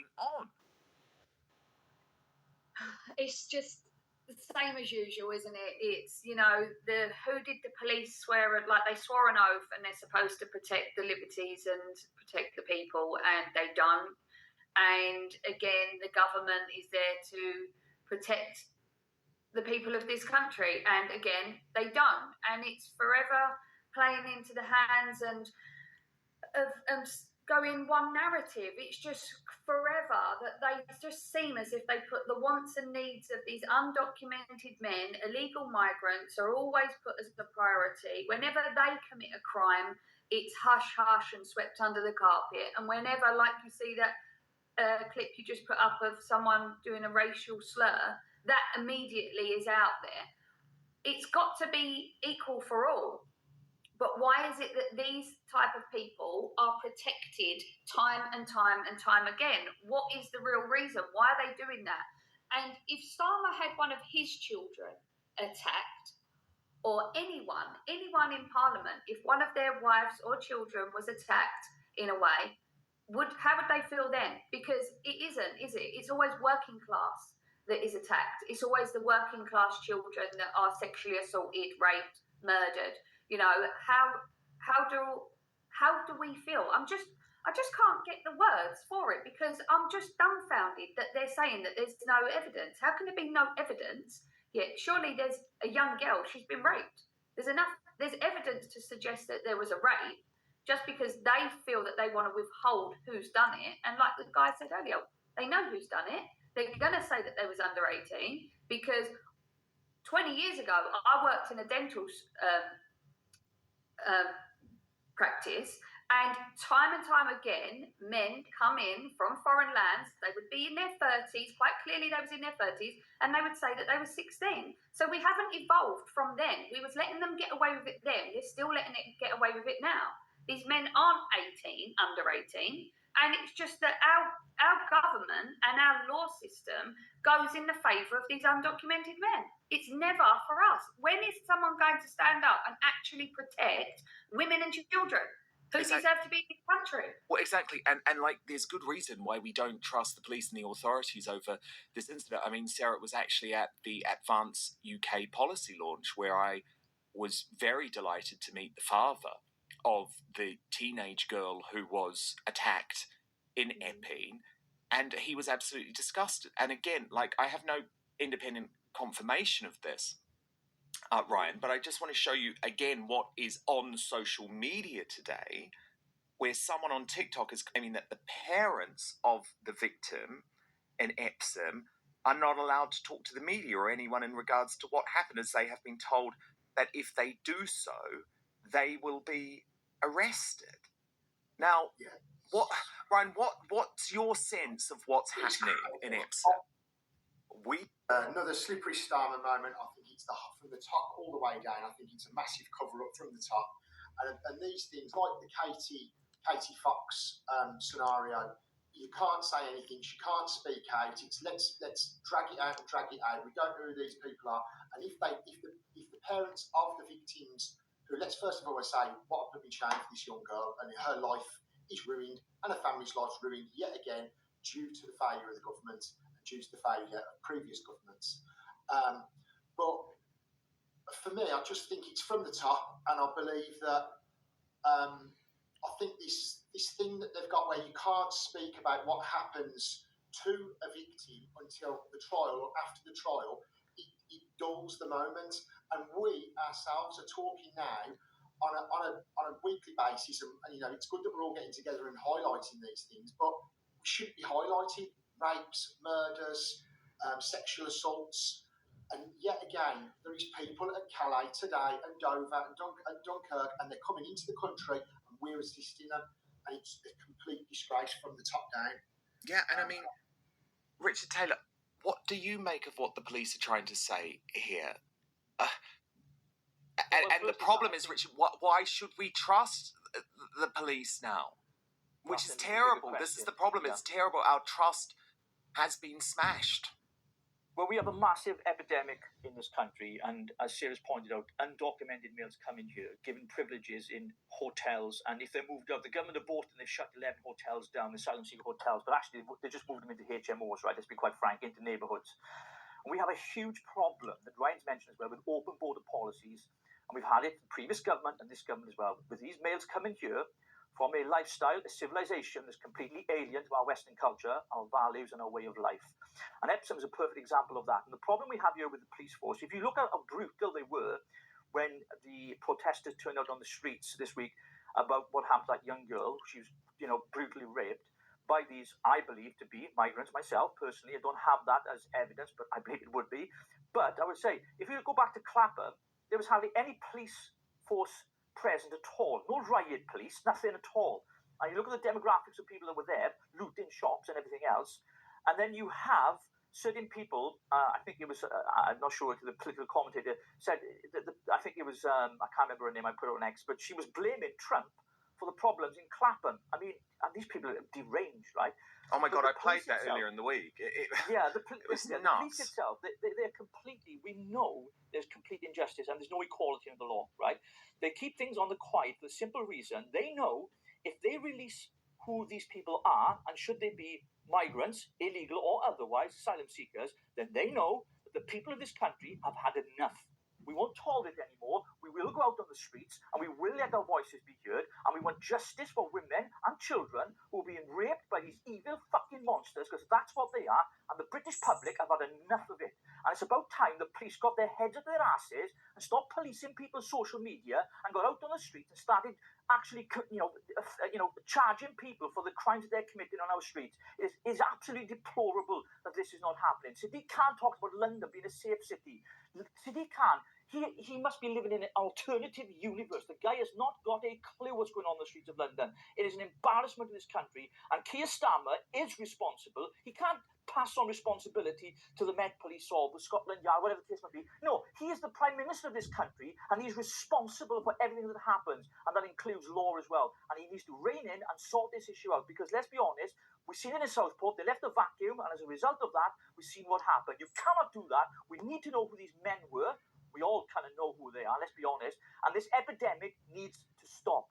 going on? It's just the same as usual, isn't it? It's, who did the police swear at? Like, they swore an oath and they're supposed to protect the liberties and protect the people, and they don't. And again, the government is there to protect the people of this country, and again, they don't. And it's forever playing into the hands and going one narrative. It's just forever that they just seem as if they put the wants and needs of these undocumented men, illegal migrants, are always put as the priority. Whenever they commit a crime, it's hush hush and swept under the carpet. And whenever, like you see that clip you just put up of someone doing a racial slur, that immediately is out there. It's got to be equal for all. But why is it that these type of people are protected time and time and time again? What is the real reason? Why are they doing that? And if Starmer had one of his children attacked, or anyone in Parliament, if one of their wives or children was attacked in a way, how would they feel then? Because it isn't, is it? It's always working class that is attacked. It's always the working class children that are sexually assaulted, raped, murdered. How do we feel? I just can't get the words for it, because I'm just dumbfounded that they're saying that there's no evidence. How can there be no evidence? Yet surely there's a young girl, she's been raped. There's evidence to suggest that there was a rape. Just because they feel that they want to withhold who's done it. And like the guy said earlier, they know who's done it. They're going to say that they was under 18, because 20 years ago, I worked in a dental practice, and time again, men come in from foreign lands. They would be in their 30s, quite clearly they was in their 30s, and they would say that they were 16. So we haven't evolved from then. We was letting them get away with it then. They're still letting it get away with it now. These men aren't under 18, and it's just that our government and our law system goes in the favour of these undocumented men. It's never for us. When is someone going to stand up and actually protect women and children who deserve to be in this country? Well, exactly. And like, there's good reason why we don't trust the police and the authorities over this incident. I mean, Sarah, it was actually at the Advance UK policy launch where I was very delighted to meet the father of the teenage girl who was attacked in Epsom, and he was absolutely disgusted. And again, like, I have no independent confirmation of this, Ryan, but I just want to show you again what is on social media today, where someone on TikTok is claiming that the parents of the victim in Epsom are not allowed to talk to the media or anyone in regards to what happened, as they have been told that if they do so, they will be arrested. Now, what's your sense of what's happening in Epsom? Another slippery Starmer moment. I think it's from the top all the way down. I think it's a massive cover-up from the top. And these things, like the Katie Fox scenario, you can't say anything. She can't speak out. It's let's drag it out and drag it out. We don't know who these people are. And if the parents of the victims, who, let's first of all say, what a bloody shame for this young girl, and her life is ruined and her family's life ruined yet again due to the failure of the government and due to the failure of previous governments. But for me, I just think it's from the top, and I believe that I think this thing that they've got where you can't speak about what happens to a victim until the trial or after the trial, it dulls the moment. And we ourselves are talking now on a weekly basis, and it's good that we're all getting together and highlighting these things, but we shouldn't be highlighting rapes, murders, sexual assaults. And yet again, there is people at Calais today and Dover and Dunkirk, and they're coming into the country and we're assisting them, and it's a complete disgrace from the top down. Yeah, and I mean, Richard Taylor, what do you make of what the police are trying to say here? And the problem is, Richard, why should we trust the police now? Which is terrible. This is the problem. Yeah. It's terrible. Our trust has been smashed. Well, we have a massive epidemic in this country, and as Sarah's pointed out, undocumented males come in here, given privileges in hotels, and if they're moved out, the government have bought and they've shut 11 hotels down, asylum seeker hotels, but actually they just moved them into HMOs, right? Let's be quite frank, into neighbourhoods. And we have a huge problem that Ryan's mentioned as well with open border policies, and we've had it in the previous government and this government as well, with these males coming here from a lifestyle, a civilization that's completely alien to our Western culture, our values and our way of life. And Epsom is a perfect example of that. And the problem we have here with the police force, if you look at how brutal they were when the protesters turned out on the streets this week about what happened to that young girl, she was, brutally raped by these, I believe, to be migrants myself, personally. I don't have that as evidence, but I believe it would be. But I would say, if you go back to Clapham, there was hardly any police force present at all. No riot police, nothing at all. And you look at the demographics of people that were there, looting shops and everything else, and then you have certain people, I think it was, I'm not sure, the political commentator said, I think it was, I can't remember her name, I put it on X, but she was blaming Trump for the problems in Clapham. I mean, and these people are deranged, right? Oh my God, I played that itself, earlier in the week. It was nuts. The police itself, they're completely, we know there's complete injustice and there's no equality in the law, right? They keep things on the quiet for the simple reason they know if they release who these people are, and should they be migrants, illegal or otherwise, asylum seekers, then they know that the people of this country have had enough. We won't tolerate it anymore. We will go out on the streets and we will let our voices be heard, and we want justice for women and children who are being raped by these evil fucking monsters, because that's what they are, and the British public have had enough of it. And it's about time the police got their heads up their asses and stopped policing people's social media and got out on the streets and started actually, charging people for the crimes that they're committing on our streets. It is absolutely deplorable that this is not happening. Sadiq Khan talks about London being a safe city. Sadiq Khan, he must be living in an alternative universe. The guy has not got a clue what's going on in the streets of London. It is an embarrassment to this country, and Keir Starmer is responsible. He can't pass on responsibility to the Met Police or the Scotland Yard, whatever the case may be. No, he is the Prime Minister of this country, and he's responsible for everything that happens, and that includes law as well. And he needs to rein in and sort this issue out, because let's be honest, we've seen it in Southport. They left a vacuum, and as a result of that, we've seen what happened. You cannot do that. We need to know who these men were. We all kind of know who they are, let's be honest. And this epidemic needs to stop.